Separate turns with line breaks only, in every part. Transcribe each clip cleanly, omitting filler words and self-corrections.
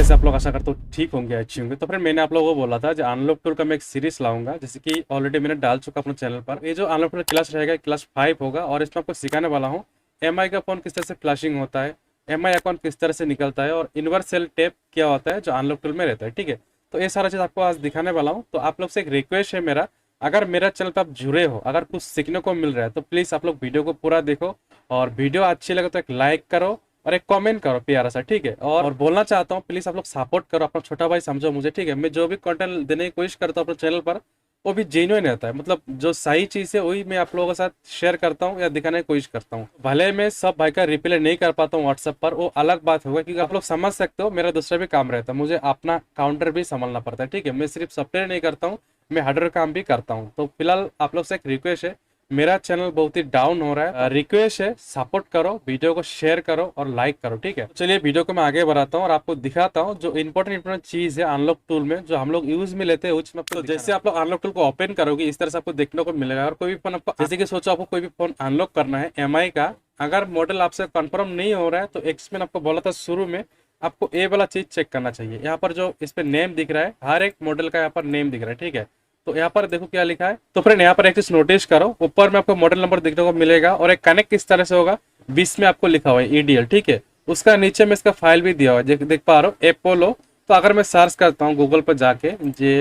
कैसे आप लोग आशा करते हो ठीक होंगे, अच्छे होंगे। तो फिर मैंने आप लोगों को बोला था जो अनलॉक टूल का मैं एक सीरीज लाऊंगा, जैसे कि ऑलरेडी मैंने डाल चुका अपने चैनल पर। ये जो अनलॉक टूल क्लास रहेगा क्लास 5 होगा और इसमें आपको सिखाने वाला हूँ एमआई का फ़ोन किस तरह से फ्लैशिंग होता है, एमआई अकाउंट किस तरह से निकलता है और यूनिवर्सल टेप क्या होता है जो अनलॉक टूल में रहता है। ठीक है, तो ये सारा चीज़ आपको आज दिखाने वाला हूँ। तो आप लोग से एक रिक्वेस्ट है मेरा, अगर मेरा चैनल पर आप जुड़े हो, अगर कुछ सीखने को मिल रहा है तो प्लीज़ आप लोग वीडियो को पूरा देखो और वीडियो अच्छी लगे तो एक लाइक करो और एक कमेंट करो प्यारा सा। ठीक है, और बोलना चाहता हूँ प्लीज़ आप लोग सपोर्ट करो, अपना छोटा भाई समझो मुझे। ठीक है, मैं जो भी कंटेंट देने की कोशिश करता हूँ अपने चैनल पर वो भी जेन्युइन रहता है, मतलब जो सही चीज़ है वही मैं आप लोगों के साथ शेयर करता हूँ या दिखाने की कोशिश करता हूँ। भले मैं सब भाई का रिप्लाई नहीं कर पाता हूँ व्हाट्सएप पर, वो अलग बात होगा, क्योंकि आप लोग समझ सकते हो मेरा दूसरा भी काम रहता है, मुझे अपना काउंटर भी संभालना पड़ता है। ठीक है, मैं सिर्फ सॉफ्टवेयर नहीं करता हूँ, मैं हार्डवेयर काम भी करता हूँ। तो फिलहाल आप लोग से एक रिक्वेस्ट है, मेरा चैनल बहुत ही डाउन हो रहा है, रिक्वेस्ट है सपोर्ट करो, वीडियो को शेयर करो और लाइक करो। ठीक है, चलिए वीडियो को मैं आगे बढ़ाता हूँ और आपको दिखाता हूँ जो इंपॉर्टेंट चीज है अनलॉक टूल में जो हम लोग यूज में लेते हैं। उसमें तो जैसे आप लोग अनलॉक टूल को ओपन करोगे इस तरह से आपको देखने को मिलेगा। और कोई भी फोन आपको, जैसे कि सोचो आपको कोई भी फोन अनलॉक करना है एमआई का, अगर मॉडल आपसे कंफर्म नहीं हो रहा है तो एक्स मैंने आपको बोला था शुरू में, आपको ये वाला चीज चेक करना चाहिए। यहाँ पर जो इस पे नेम दिख रहा है, हर एक मॉडल का यहाँ पर नेम दिख रहा है। ठीक है, तो यहाँ पर देखो क्या लिखा है। तो फ्रेंड यहाँ पर एक चीज नोटिस करो, ऊपर में आपको मॉडल नंबर देखने को मिलेगा और एक कनेक्ट किस तरह से होगा, बीच में आपको लिखा हुआ है ईडीएल। ठीक है, उसका नीचे में इसका फाइल भी दिया हुआ है, देख पा रहे हो एपोलो। तो अगर मैं सर्च करता हूँ गूगल पर जाके जे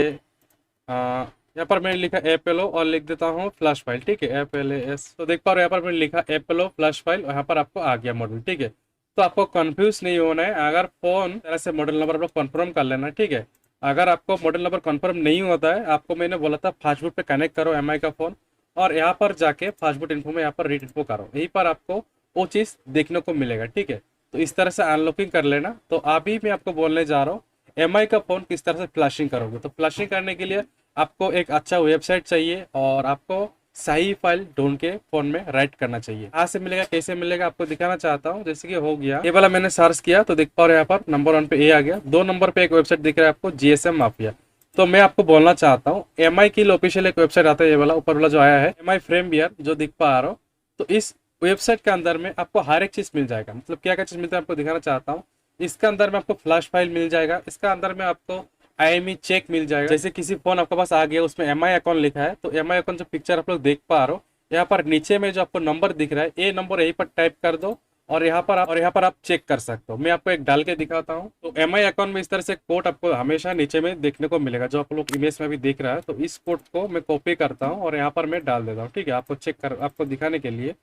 यहाँ पर मैंने लिखा एपोलो और लिख देता हूँ फ्लैश फाइल। ठीक है, FLAS, तो देख पा रहे हो यहाँ पर मैंने लिखा एपोलो फ्लैश फाइल और यहाँ पर आपको आ गया मॉडल। ठीक है, तो आपको कंफ्यूज नहीं होना है, अगर फोन तरह से मॉडल नंबर आप लोग कंफर्म कर लेना। ठीक है, अगर आपको मॉडल नंबर कंफर्म नहीं होता है, आपको मैंने बोला था फास्टबुक पे कनेक्ट करो एमआई का फोन और यहाँ पर जाके फास्टबुक इन्फो में यहाँ पर रीड इन्फो करो, यहीं पर आपको वो चीज़ देखने को मिलेगा। ठीक है, तो इस तरह से अनलॉकिंग कर लेना। तो अभी मैं आपको बोलने जा रहा हूँ एमआई का फोन किस तरह से फ्लैशिंग करोगे। तो फ्लैशिंग करने के लिए आपको एक अच्छा वेबसाइट चाहिए और आपको सही फाइल ढूंढ के फोन में राइट करना चाहिए। कहाँ से मिलेगा, कैसे मिलेगा, आपको दिखाना चाहता हूँ। जैसे कि हो गया ये वाला मैंने सर्च किया तो देख पा रहे हैं यहाँ पर नंबर 1 पे ए आ गया, 2 नंबर पे एक वेबसाइट दिख रहा है आपको जीएसएम माफिया। तो मैं आपको बोलना चाहता हूँ एमआई की ऑफिशियल एक वेबसाइट आता है, ये वाला ऊपर वाला जो आया है एमआई फ्रेमवेयर जो दिख पा रहा हो। तो इस वेबसाइट के अंदर में आपको हर एक चीज मिल जाएगा, मतलब क्या क्या चीज मिलता है आपको दिखाना चाहता हूँ। इसके अंदर में आपको फ्लैश फाइल मिल जाएगा, इसका अंदर में आपको आईएमई चेक मिल जाएगा। जैसे किसी फोन आपके पास आ गया उसमें एमआई अकाउंट लिखा है, तो एमआई अकाउंट जो पिक्चर आप लोग देख पा रहे हो, यहाँ पर नीचे में जो आपको नंबर दिख रहा है ये नंबर यहीं पर टाइप कर दो और यहाँ पर आप चेक कर सकते हो। मैं आपको एक डाल के दिखाता हूँ। तो एमआई अकाउंट में इस तरह से कोड आपको हमेशा नीचे में देखने को मिलेगा, जो आप लोग इमेज में भी देख रहा है। तो इस कोड को मैं कॉपी करता हूँ और यहाँ पर मैं डाल देता हूँ। ठीक है, आपको चेक कर, आपको दिखाने के लिए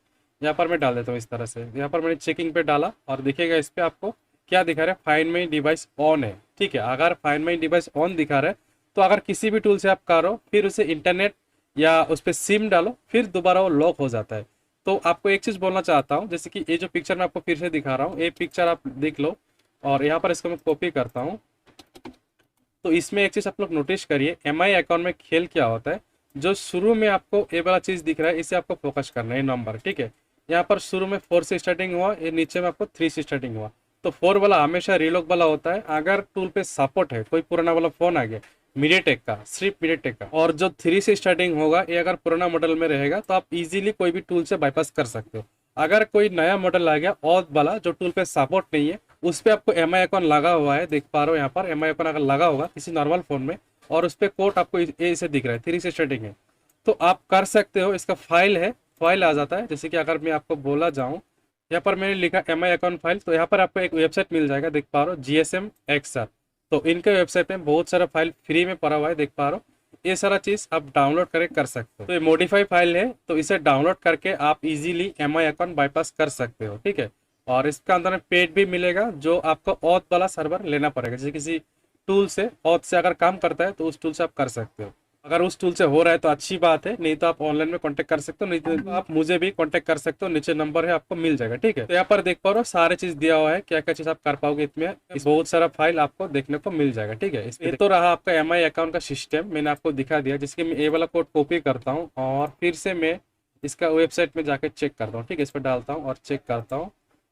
यहाँ पर मैं डाल देता हूँ इस तरह से। यहाँ पर मैंने चेकिंग पे डाला और दिखेगा इस पे आपको क्या दिखा रहा है, फाइंड माई डिवाइस ऑन है। ठीक है, अगर फाइंड माई डिवाइस ऑन दिखा रहा है तो अगर किसी भी टूल से आप करो फिर उसे इंटरनेट या उस पर सिम डालो फिर दोबारा वो लॉक हो जाता है। तो आपको एक चीज़ बोलना चाहता हूँ, जैसे कि ये जो पिक्चर मैं आपको फिर से दिखा रहा हूँ, ये पिक्चर आप देख लो और यहाँ पर इसको मैं कॉपी करता हूँ। तो इसमें एक चीज़ आप लोग नोटिस करिए, एमआई अकाउंट में खेल क्या होता है, जो शुरू में आपको ये वाला चीज़ दिख रहा है इसे आपको फोकस करना है नंबर। ठीक है, यहाँ पर शुरू में 4 से स्टार्टिंग हुआ, ये नीचे में आपको 3 से स्टार्टिंग हुआ। तो 4 वाला हमेशा रीलॉक वाला होता है। अगर टूल पे सपोर्ट है, कोई पुराना वाला फोन आ गया मीडियाटेक का, सिर्फ मीडियाटेक का, और जो 3 से स्टार्टिंग होगा ये अगर पुराना मॉडल में रहेगा तो आप इजीली कोई भी टूल से बाईपास कर सकते हो। अगर कोई नया मॉडल आ गया ऑथ वाला जो टूल पे सपोर्ट नहीं है, उस पर आपको एमआई अकाउंट लगा हुआ है, देख पा रहे हो यहाँ पर एमआई अकाउंट अगर लगा होगा किसी नॉर्मल फोन में और उस पर कोड आपको ऐसे दिख रहा है 3 से स्टार्टिंग है, तो आप कर सकते हो। इसका फाइल है, फाइल आ जाता है। जैसे कि अगर मैं आपको बोला जाऊँ, यहाँ पर मैंने लिखा एमआई अकाउंट फाइल, तो यहाँ पर आपको एक वेबसाइट मिल जाएगा, देख पा रहे हो जीएसएम एक्सआर। तो इनके वेबसाइट में बहुत सारा फाइल फ्री में पड़ा हुआ है, देख पा रहे हो। ये सारा चीज़ आप डाउनलोड करके कर सकते हो। तो ये मॉडिफाई फाइल है, तो इसे डाउनलोड करके आप इजीली एमआई अकाउंट बाईपास कर सकते हो। ठीक है, और इसका अंदर में पेड भी मिलेगा जो आपको ऑथ वाला सर्वर लेना पड़ेगा। जैसे किसी टूल से ऑथ से अगर काम करता है तो उस टूल से आप कर सकते हो। अगर उस टूल से हो रहा है तो अच्छी बात है, नहीं तो आप ऑनलाइन में कांटेक्ट कर सकते हो, नहीं तो आप मुझे भी कांटेक्ट कर सकते हो, नीचे नंबर है आपको मिल जाएगा। ठीक है, तो यहाँ पर देख पा रहे हो सारे चीज दिया हुआ है, क्या क्या चीज आप कर पाओगे इसमें, बहुत सारा फाइल आपको देखने को मिल जाएगा। ठीक है, इसमें तो रहा आपका एमआई अकाउंट का सिस्टम, मैंने आपको दिखा दिया। जिसके मैं ए वाला कोड कॉपी करता हूँ और फिर से मैं इसका वेबसाइट में जाकर चेक करता हूँ। ठीक है, इस पर डालता हूँ और चेक करता हूँ।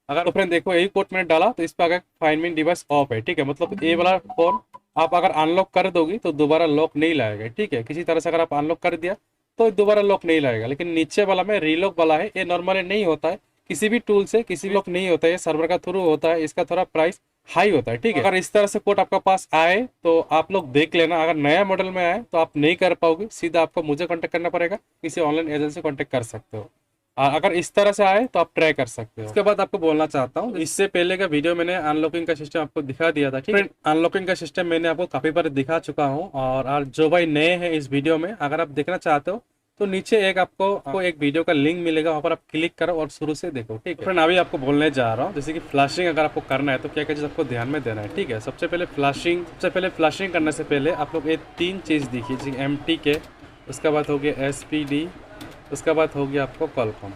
अगर तो फ्रेंड देखो यही कोड मैंने डाला तो इस पर अगर फाइंड माई डिवाइस ऑफ है। ठीक है, मतलब ए वाला फोन आप अगर अनलॉक कर दोगी तो दोबारा लॉक नहीं लाएगा। ठीक है, किसी तरह से अगर आप अनलॉक कर दिया तो दोबारा लॉक नहीं लाएगा। लेकिन नीचे वाला में रीलॉक वाला है, ये नॉर्मली नहीं होता है, किसी भी टूल से किसी भी लॉक नहीं होता है, सर्वर का थ्रू होता है, इसका थोड़ा प्राइस हाई होता है, ठीक है। अगर इस तरह से कोड आपका पास आए तो आप लोग देख लेना, अगर नया मॉडल में आए तो आप नहीं कर पाओगे, सीधा आपको मुझे कांटेक्ट करना पड़ेगा, किसी ऑनलाइन एजेंसी कांटेक्ट कर सकते हो। अगर इस तरह से आए तो आप ट्राई कर सकते हो। उसके बाद आपको बोलना चाहता हूँ, इससे पहले का वीडियो मैंने अनलॉकिंग का सिस्टम आपको दिखा दिया था, ठीक है। अनलॉकिंग का सिस्टम मैंने आपको काफी बार दिखा चुका हूँ, और जो भाई नए हैं इस वीडियो में, अगर आप देखना चाहते हो तो नीचे एक आपको एक वीडियो का लिंक मिलेगा, वहाँ पर आप क्लिक करो और शुरू से देखो, ठीक है। फ्रेंड अभी आपको बोलने जा रहा हूँ, जैसे कि फ्लैशिंग अगर आपको करना है तो क्या क्या चीज़ आपको ध्यान में देना है, ठीक है। सबसे पहले फ्लैशिंग करने से पहले आप लोग ये 3 चीज़ देखिए, जैसे MTK, उसके बाद हो गया SPD, उसके बाद हो गया आपको कॉलकॉम,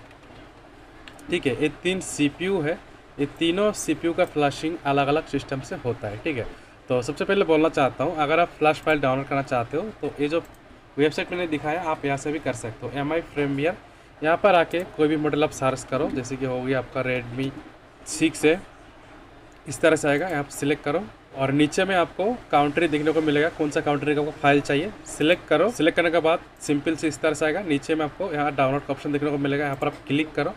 ठीक है। ये 3 CPU है, ये तीनों CPU का फ्लैशिंग अलग अलग सिस्टम से होता है, ठीक है। तो सबसे पहले बोलना चाहता हूँ, अगर आप फ्लैश फाइल डाउनलोड करना चाहते हो तो ये जो वेबसाइट मैंने दिखाया आप यहाँ से भी कर सकते हो, MI फ्रेमवेयर। यहाँ पर आके कोई भी मॉडल आप सर्च करो, जैसे कि हो गया आपका Redmi 6 है, इस तरह से आएगा, यहाँ पर सिलेक्ट करो और नीचे में आपको काउंट्री देखने को मिलेगा, कौन सा काउंट्री का आपको फाइल चाहिए सिलेक्ट करो। सिलेक्ट करने के बाद सिंपल से इस तरह से आएगा, नीचे में आपको यहाँ डाउनलोड का ऑप्शन देखने को मिलेगा, यहाँ पर आप क्लिक करो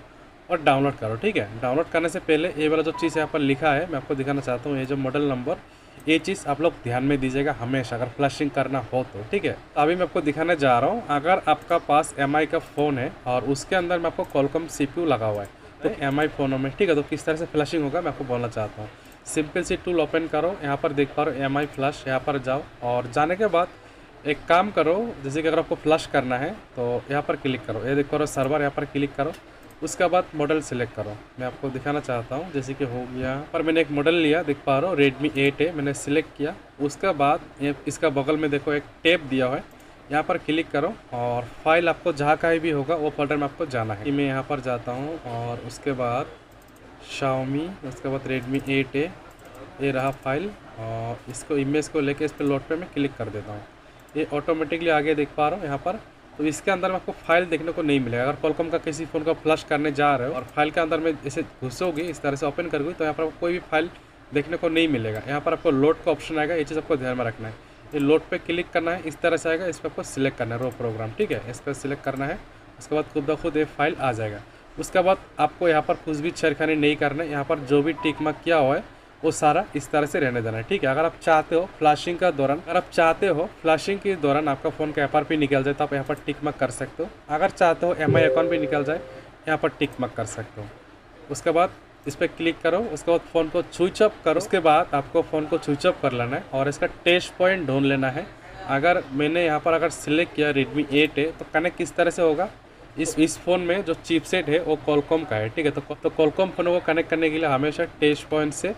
और डाउनलोड करो, ठीक है। डाउनलोड करने से पहले ये वाला जो चीज़ यहाँ पर लिखा है मैं आपको दिखाना चाहता हूँ, ये जो मॉडल नंबर, ये चीज़ आप लोग ध्यान में दीजिएगा हमेशा अगर फ्लैशिंग करना हो तो, ठीक है। अभी मैं आपको दिखाने जा रहा हूँ, अगर आपका पास MI का फ़ोन है और उसके अंदर में आपको कॉलकॉम CPU लगा हुआ है तो MI फ़ोनों में, ठीक है, तो किस तरह से फ्लैशिंग होगा मैं आपको बोलना चाहता हूँ। सिंपल सी टूल ओपन करो, यहाँ पर देख पा रहे हो MI फ्लैश, यहाँ पर जाओ और जाने के बाद एक काम करो, जैसे कि अगर आपको फ्लैश करना है तो यहाँ पर क्लिक करो, ये देख पा रहे हो सर्वर, यहाँ पर क्लिक करो, उसके बाद मॉडल सेलेक्ट करो। मैं आपको दिखाना चाहता हूँ, जैसे कि हो गया पर मैंने एक मॉडल लिया, देख पा रहे हो Redmi 8 है, मैंने सिलेक्ट किया। उसके बाद इसका बगल में देखो एक टैब दिया हुआ है, यहाँ पर क्लिक करो और फाइल आपको जहाँ कहीं भी होगा वो फोल्डर में आपको जाना है। मैं यहाँ पर जाता हूँ और उसके बाद Xiaomi, उसके बाद Redmi 8 है, ये रहा फाइल, और इसको इमेज को लेके इस पर लोड पे मैं क्लिक कर देता हूँ, ये ऑटोमेटिकली आगे देख पा रहा हूँ यहाँ पर। तो इसके अंदर में आपको फाइल देखने को नहीं मिलेगा, अगर कॉलकॉम का किसी फ़ोन का फ्लश करने जा रहे हो और फाइल के अंदर में ऐसे घुसोगे, इस तरह से ओपन करोगे तो यहाँ पर आपको कोई भी फाइल देखने को नहीं मिलेगा। यहाँ पर आपको लोड का ऑप्शन आएगा, ये चीज़ आपको ध्यान में रखना है, ये लोड पे क्लिक करना है, इस तरह से आएगा, इस पर आपको सिलेक्ट करना है रो प्रोग्राम, ठीक है, इस पर सिलेक्ट करना है। उसके बाद खुद ब खुद ये फाइल आ जाएगा। उसके बाद आपको यहाँ पर कुछ भी छेड़खानी नहीं करना है, यहाँ पर जो भी टिक मार्क किया हुआ है वो सारा इस तरह से रहने देना है, ठीक है। अगर आप चाहते हो फ्लैशिंग का दौरान, अगर आप चाहते हो फ्लैशिंग के दौरान आपका फ़ोन का FRP निकल जाए तो आप यहाँ पर टिक मार्क कर सकते हो, अगर चाहते हो MI अकाउंट भी निकल जाए यहाँ पर टिक मार्क कर सकते हो। उसके बाद इस पर क्लिक करो, उसके बाद फ़ोन को स्विच ऑफ करो, उसके बाद आपको फ़ोन को स्विच ऑफ कर लेना है और इसका टेस्ट पॉइंट ढूंढ लेना है। अगर मैंने यहाँ पर अगर सिलेक्ट किया Redmi 8 है तो कनेक्ट किस तरह से होगा, इस फ़ोन में जो चिपसेट है वो कॉलकॉम का है, ठीक है। तो कॉलकॉम फ़ोनों को कनेक्ट करने के लिए हमेशा टेस्ट पॉइंट से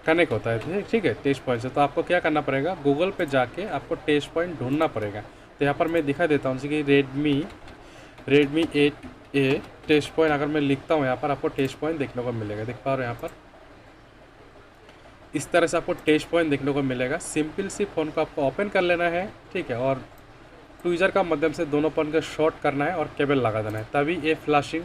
कनेक्ट होता है, ठीक है, टेस्ट पॉइंट से। तो आपको क्या करना पड़ेगा, गूगल पे जाके आपको टेस्ट पॉइंट ढूंढना पड़ेगा। तो यहाँ पर मैं दिखा देता हूँ, जैसे कि Redmi 8A टेस्ट पॉइंट अगर मैं लिखता हूँ यहाँ पर आपको टेस्ट पॉइंट देखने को मिलेगा, देख पा रहे हो यहाँ पर इस तरह से आपको टेस्ट पॉइंट देखने को मिलेगा। सिंपल सी फ़ोन को आपको ओपन कर लेना है, ठीक है, और ट्विज़र का माध्यम से दोनों फ़ोन को शॉर्ट करना है और केबल लगा देना है, तभी ये फ्लैशिंग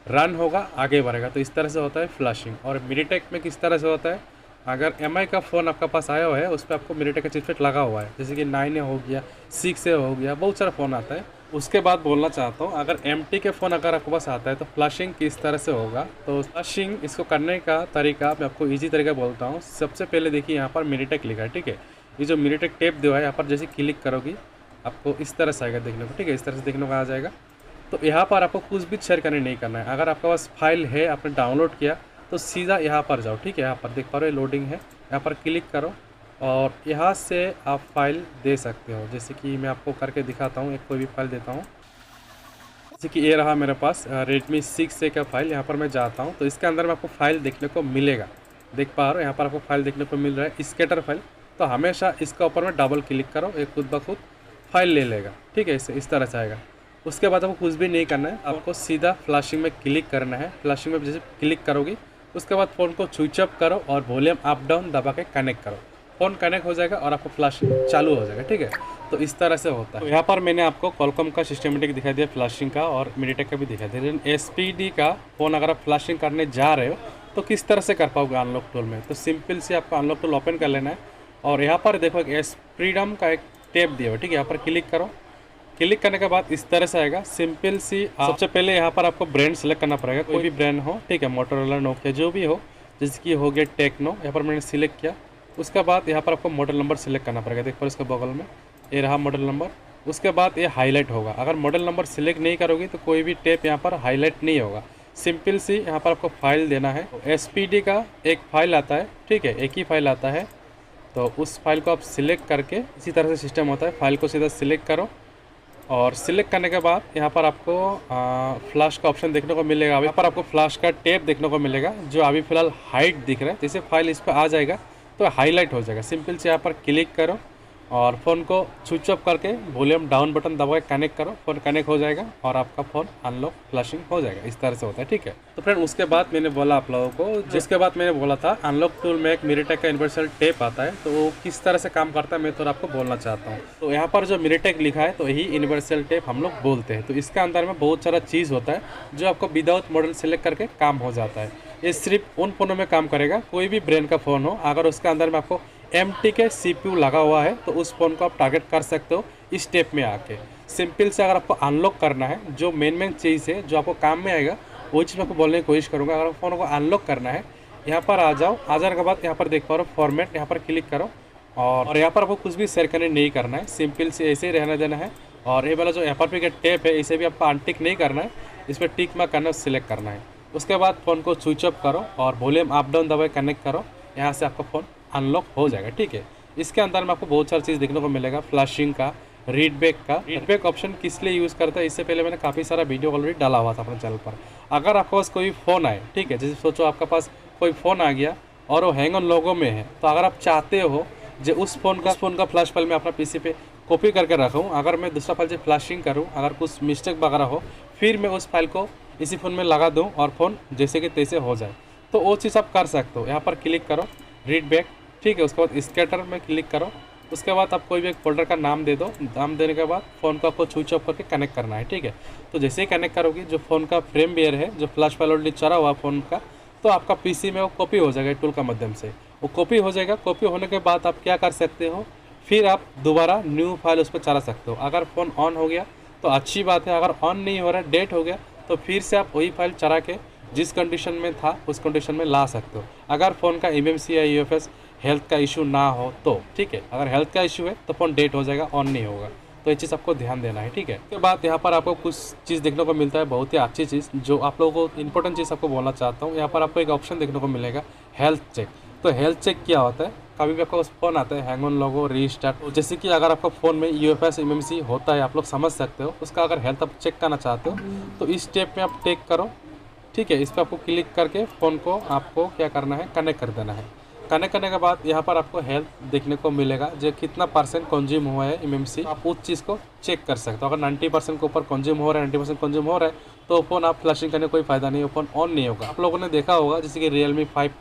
रन होगा, आगे बढ़ेगा। तो इस तरह से होता है फ्लैशिंग। और मीडियाटेक में किस तरह से होता है, अगर MI का फ़ोन आपका पास आया हुआ है उस पर आपको मीडियाटेक का चिपसेट लगा हुआ है, जैसे कि 9 हो गया, 6 हो गया, बहुत सारा फ़ोन आता है। उसके बाद बोलना चाहता हूँ, अगर MT के फ़ोन अगर आपके पास आता है तो फ्लैशिंग किस तरह से होगा। तो फ्लैशिंग इसको करने का तरीका मैं आपको ईजी तरीका बोलता हूँ। सबसे पहले देखिए यहाँ पर मीडियाटेक लिखा है, ठीक है, ये जो मीडियाटेक टैब दिया है यहाँ पर जैसे क्लिक करोगी आपको इस तरह से आएगा देखने को, ठीक है, इस तरह से देखने को आ जाएगा। तो यहाँ पर आपको कुछ भी शेयर करने नहीं करना है, अगर आपके पास फाइल है आपने डाउनलोड किया तो सीधा यहाँ पर जाओ, ठीक है, यहाँ पर देख पा रहे हो लोडिंग है, यहाँ पर क्लिक करो और यहाँ से आप फाइल दे सकते हो। जैसे कि मैं आपको करके दिखाता हूँ, एक कोई भी फाइल देता हूँ, जैसे कि ये रहा मेरे पास Redmi 6A का फाइल, यहाँ पर मैं जाता हूँ तो इसके अंदर में आपको फाइल देखने को मिलेगा, देख पा रहे हो यहाँ पर आपको फाइल देखने को मिल रहा है स्कैटर फाइल। तो हमेशा इसका ऊपर में डबल क्लिक करो, एक खुद ब खुद फाइल ले लेगा, ठीक है, इस तरह से आएगा। उसके बाद आपको कुछ भी नहीं करना है, आपको सीधा फ्लैशिंग में क्लिक करना है। फ्लैशिंग में जैसे क्लिक करोगे उसके बाद फ़ोन को स्विच ऑफ करो और वॉल्यूम अप डाउन दबा के कनेक्ट करो, फ़ोन कनेक्ट हो जाएगा और आपको फ्लैशिंग चालू हो जाएगा, ठीक है। तो इस तरह से होता है। तो यहाँ पर मैंने आपको कॉलकॉम का सिस्टमेटिक दिखा दिया, फ्लैशिंग का, और मीडियाटेक का भी दिखा दिया। लेकिन SPD का फ़ोन अगर आप फ्लैशिंग करने जा रहे हो तो किस तरह से कर पाओगे अनलॉक टूल में। तो सिंपल से आपको अनलॉक टूल ओपन कर लेना है और यहाँ पर देखो एक फ्रीडम का एक टैब दिया हुआ है, ठीक है, यहाँ पर क्लिक करो क्लिक करने के बाद इस तरह से आएगा सिंपल सी। सबसे पहले यहाँ पर आपको ब्रांड सेलेक्ट करना पड़ेगा, कोई भी ब्रांड हो, ठीक है, मोटोरोला, नोकिया, जो भी हो, जैसे कि हो गया टेक्नो, यहाँ पर मैंने सिलेक्ट किया। उसके बाद यहाँ पर आपको मॉडल नंबर सेलेक्ट करना पड़ेगा, देख पर इसके बगल में ये रहा मॉडल नंबर। उसके बाद ये हाईलाइट होगा, अगर मॉडल नंबर सिलेक्ट नहीं करोगे तो कोई भी टेप यहाँ पर हाईलाइट नहीं होगा। सिंपल सी यहाँ पर आपको फाइल देना है। SPD का एक फाइल आता है, ठीक है, एक ही फाइल आता है, तो उस फाइल को आप सिलेक्ट करके, इसी तरह से सिस्टम होता है, फाइल को सीधा सिलेक्ट करो और सिलेक्ट करने के बाद यहाँ पर आपको फ्लैश का ऑप्शन देखने को मिलेगा। यहाँ पर आपको फ्लैश का टेप देखने को मिलेगा, जो अभी फिलहाल हाइड दिख रहा है। जैसे फाइल इस पर आ जाएगा तो हाईलाइट हो जाएगा। सिंपल से यहाँ पर क्लिक करो और फ़ोन को स्विच ऑफ करके वॉल्यूम डाउन बटन दबा के कनेक्ट करो, फ़ोन कनेक्ट हो जाएगा और आपका फ़ोन अनलॉक फ्लैशिंग हो जाएगा। इस तरह से होता है, ठीक है। तो फ्रेंड उसके बाद मैंने बोला आप लोगों को, जिसके बाद मैंने बोला था अनलॉक टूल में एक मिरीटेक का यूनिवर्सल टेप आता है, तो वो किस तरह से काम करता है मैं थोड़ा आपको बोलना चाहता हूँ। तो यहाँ पर जो मिरीटेक लिखा है तो यही यूनिवर्सल टेप हम लोग बोलते हैं। तो इसके अंदर में बहुत सारा चीज़ होता है जो आपको विदाउट मॉडल सेलेक्ट करके काम हो जाता है। ये सिर्फ उन फ़ोनों में काम करेगा, कोई भी ब्रांड का फ़ोन हो, अगर उसके अंदर में आपको MT के CPU लगा हुआ है तो उस फ़ोन को आप टारगेट कर सकते हो इस स्टेप में आके। सिंपल से अगर आपको अनलॉक करना है, जो मेन चीज़ है जो आपको काम में आएगा वो चीज़ मैं आपको बोलने की कोशिश करूँगा। अगर फ़ोन को अनलॉक करना है, यहाँ पर आ जाओ, आ जाने के बाद यहाँ पर देख पा रहे हो फॉर्मेट, यहाँ पर क्लिक करो और यहाँ पर आपको कुछ भी शेयर करने नहीं करना है, सिंपल से ऐसे ही रहने देना है। और ये वाला जो FRP का टेप है इसे भी आपको अनटिक नहीं करना है, इस पर टिक मार्क करना है, सिलेक्ट करना है। उसके बाद फ़ोन को स्विच ऑफ करो और वॉल्यूम अप डाउन दबाए कनेक्ट करो, यहाँ से आपका फ़ोन अनलॉक हो जाएगा, ठीक है। इसके अंदर में आपको बहुत सारी चीज़ देखने को मिलेगा, फ्लैशिंग का, रीडबैक ऑप्शन किस लिए यूज़ करता है, इससे पहले मैंने काफ़ी सारा वीडियो ऑलरेडी डाला हुआ था अपने चैनल पर। अगर आपके पास कोई फ़ोन आए, ठीक है, जैसे सोचो आपके पास कोई फ़ोन आ गया और वो हैंग ऑन लोगो में है, तो अगर आप चाहते हो जो उस फ़ोन का फ्लैश फाइल मैं अपना PC पे कॉपी करके रखूँ, अगर मैं दूसरा फाइल से फ्लैशिंग करूँ, अगर कुछ मिस्टेक वगैरह हो, फिर मैं उस फाइल को इसी फ़ोन में लगा दूँ और फ़ोन जैसे कि तैसे हो जाए, तो वो चीज़ आप कर सकते हो। यहाँ पर क्लिक करो, रीडबैक, ठीक है। उसके बाद स्कैटर में क्लिक करो। उसके बाद आप कोई भी एक फोल्डर का नाम दे दो। नाम देने के बाद फ़ोन को आपको स्विच ऑफ करके कनेक्ट करना है, ठीक है। तो जैसे ही कनेक्ट करोगी, जो फ़ोन का फ्रेम वेयर है, जो फ्लैश फाइल ऑलरेडी चला हुआ फ़ोन का, तो आपका PC में वो कॉपी हो जाएगा टूल का माध्यम से। वो कॉपी हो जाएगा। कॉपी होने के बाद आप क्या कर सकते हो, फिर आप दोबारा न्यू फाइल उस पर चला सकते हो। अगर फ़ोन ऑन हो गया तो अच्छी बात है, अगर ऑन नहीं हो रहा है, डेट हो गया, तो फिर से आप वही फाइल चला के जिस कंडीशन में था उस कंडीशन में ला सकते हो। अगर फ़ोन का MMC या UFS हेल्थ का इशू ना हो तो, ठीक है। अगर हेल्थ का इशू है तो फ़ोन डेट हो जाएगा, ऑन नहीं होगा। तो ये चीज़ आपको ध्यान देना है, ठीक है। उसके बाद यहाँ पर आपको कुछ चीज़ देखने को मिलता है, बहुत ही अच्छी चीज़, जो आप लोगों को इंपॉर्टेंट चीज़ आपको बोलना चाहता हूँ। यहाँ पर आपको एक ऑप्शन देखने को मिलेगा, हेल्थ चेक। तो हेल्थ चेक क्या होता है, कभी भी आपका फ़ोन आता है हैंग ऑन लोगो, रीस्टार्ट, तो जैसे कि अगर आपका फ़ोन में UFS MMC होता है, आप लोग समझ सकते हो, उसका अगर हेल्थ आप चेक करना चाहते हो तो इस स्टेप में आप टेक करो, ठीक है। इस पर आपको क्लिक करके फ़ोन को आपको क्या करना है, कनेक्ट कर देना है। कनेक्ट करने के बाद यहाँ पर आपको हेल्थ देखने को मिलेगा, जो कितना % कंज्यूम हुआ है MMC, आप उस चीज़ को चेक कर सकते हो। अगर 90% के ऊपर कंज्यूम हो रहा है, 90% कंज्यूम हो रहा है, तो फ़ोन आप फ्लैशिंग करने कोई फ़ायदा नहीं है, फ़ोन ऑन नहीं होगा। आप लोगों ने देखा होगा जैसे कि Realme 5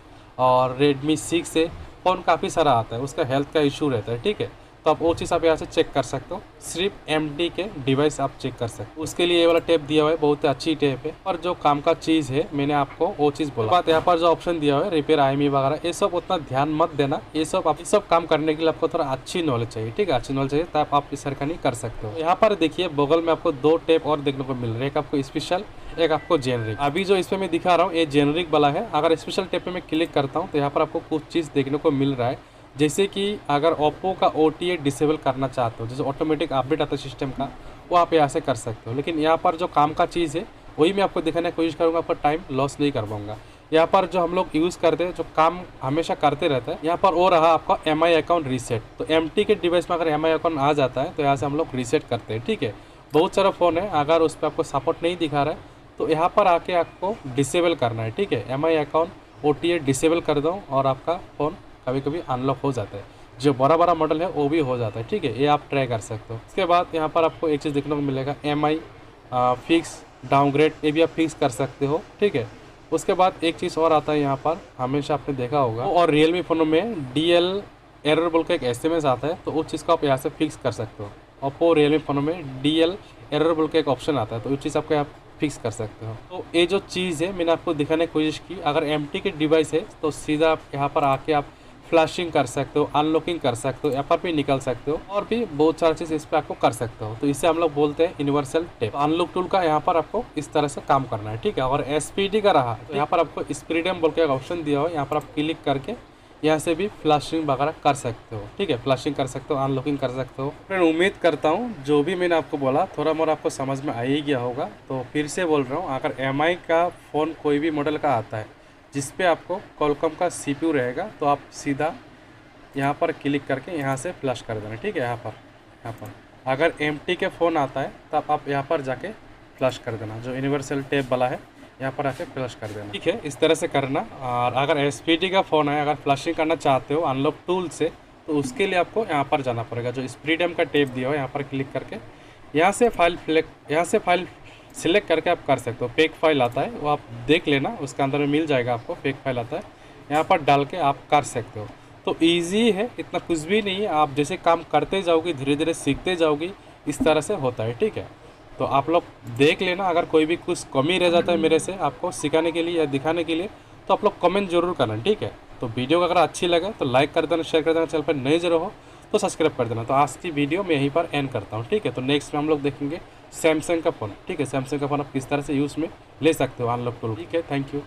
और Redmi 6 से फ़ोन काफ़ी सारा आता है, उसका हेल्थ का इशू रहता है, ठीक है। तो आप वो चीज़ आप यहाँ से चेक कर सकते हो, सिर्फ MD के डिवाइस आप चेक कर सकते हो। उसके लिए ये वाला टेप दिया हुआ है, बहुत अच्छी टेप है, और जो काम का चीज़ है मैंने आपको वो चीज़ बोला। बात यहाँ पर जो ऑप्शन दिया हुआ है रिपेयर IMEI वगैरह, ये सब उतना ध्यान मत देना। ये सब काम करने के लिए आपको थोड़ा अच्छी नॉलेज चाहिए, ठीक है, अच्छी नॉलेज चाहिए, तब आप इस सरकार नहीं कर सकते हो। यहाँ पर देखिए बगल में आपको 2 टेप और देखने को मिल रहे हैं, एक आपको स्पेशल, एक आपको जेनरिक। अभी जो इसमें मैं दिखा रहा हूँ ये जेनरिक वाला है। अगर स्पेशल टेप पे मैं क्लिक करता हूँ तो यहाँ पर आपको कुछ चीज़ देखने को मिल रहा है, जैसे कि अगर ओप्पो का OTA डिसेबल करना चाहते हो, जैसे ऑटोमेटिक अपडेट आता है सिस्टम का, वो आप यहाँ से कर सकते हो। लेकिन यहाँ पर जो काम का चीज़ है वही मैं आपको दिखाने की कोशिश करूँगा, आपका टाइम लॉस नहीं कर पाऊँगा। यहाँ पर जो हम लोग यूज़ करते हैं, जो काम हमेशा करते रहते हैं, यहाँ पर वो रहा आपका MI अकाउंट रीसेट। तो MT के डिवाइस में अगर MI अकाउंट आ जाता है तो यहाँ से हम लोग रीसेट करते हैं, ठीक है। बहुत सारा फ़ोन है, अगर उस पर आपको सपोर्ट नहीं दिखा रहा है तो यहाँ पर आके आपको डिसेबल करना है, ठीक है। MI अकाउंट OTA डिसेबल कर दो और आपका फ़ोन कभी कभी अनलॉक हो जाता है। जो बड़ा मॉडल है वो भी हो जाता है, ठीक है। ये आप ट्राई कर सकते हो। इसके बाद यहाँ पर आपको एक चीज़ देखने को मिलेगा, MI फिक्स डाउनग्रेड, ये भी आप फिक्स कर सकते हो, ठीक है। उसके बाद एक चीज़ और आता है यहाँ पर, हमेशा आपने देखा होगा, और Realme फ़ोनों में DL एरर बोल के एक SMS आता है, तो उस चीज़ को आप यहाँ से फिक्स कर सकते हो। ओप्पो Realme फ़ोनों में DL एरर बोल के एक ऑप्शन आता है, तो उस चीज़ आपको यहाँ फिक्स कर सकते हो। तो ये जो चीज़ है मैंने आपको दिखाने की कोशिश की। अगर MT के डिवाइस है तो सीधा आप यहाँ पर आके आप फ्लैशिंग कर सकते हो, अनलॉकिंग कर सकते हो, यहाँ पर भी निकल सकते हो, और भी बहुत सारी चीज़ इस पर आपको कर सकते हो। तो इसे हम लोग बोलते हैं यूनिवर्सल टेप। अनलॉक टूल का यहाँ पर आपको इस तरह से काम करना है, ठीक है। और एसपीडी का रहा तो यहाँ पर आपको स्पीडम बोल के एक ऑप्शन दिया हो, यहाँ पर आप क्लिक करके यहाँ से भी फ्लैशिंग वगैरह कर सकते हो, ठीक है। फ्लैशिंग कर सकते हो, अनलॉकिंग कर सकते हो। फ्रेंड उम्मीद करता हूँ जो भी मैंने आपको बोला थोड़ा मोड़ा आपको समझ में आ ही गया होगा। तो फिर से बोल रहा हूँ, अगर एमआई का फ़ोन कोई भी मॉडल का आता है जिस पे आपको कॉलकॉम का सीपीयू रहेगा, तो आप सीधा यहाँ पर क्लिक करके यहाँ से फ्लश कर देना, ठीक है। यहाँ पर अगर एमटी के फ़ोन आता है तब आप यहाँ पर जाके फ्लश कर देना, जो यूनिवर्सल टेप वाला है यहाँ पर आके फ्लश कर देना, ठीक है। इस तरह से करना। और अगर एसपीडी का फ़ोन है, अगर फ्लशिंग करना चाहते हो अनलॉक टूल से, तो उसके लिए आपको यहाँ पर जाना पड़ेगा, जो स्पीडम का टेप दिया हो यहाँ पर क्लिक करके यहाँ से फाइल सिलेक्ट करके आप कर सकते हो। फेक फाइल आता है वो आप देख लेना, उसके अंदर में मिल जाएगा आपको, फेक फाइल आता है, यहाँ पर डाल के आप कर सकते हो। तो ईजी है, इतना कुछ भी नहीं है। आप जैसे काम करते जाओगे धीरे धीरे सीखते जाओगे, इस तरह से होता है, ठीक है। तो आप लोग देख लेना, अगर कोई भी कुछ कमी रह जाता है मेरे से आपको सिखाने के लिए या दिखाने के लिए, तो आप लोग कमेंट जरूर करना, ठीक है। तो वीडियो अगर अच्छी लगे तो लाइक कर देना, शेयर कर देना, चैनल पर नए जरूर हो तो सब्सक्राइब कर देना। तो आज की वीडियो मैं यहीं पर एंड करता हूँ, ठीक है। तो नेक्स्ट में हम लोग देखेंगे सैमसंग का फ़ोन, ठीक है। सैमसंग का फ़ोन आप किस तरह से यूज़ में ले सकते हो अनलॉक टूल, ठीक है। Thank you.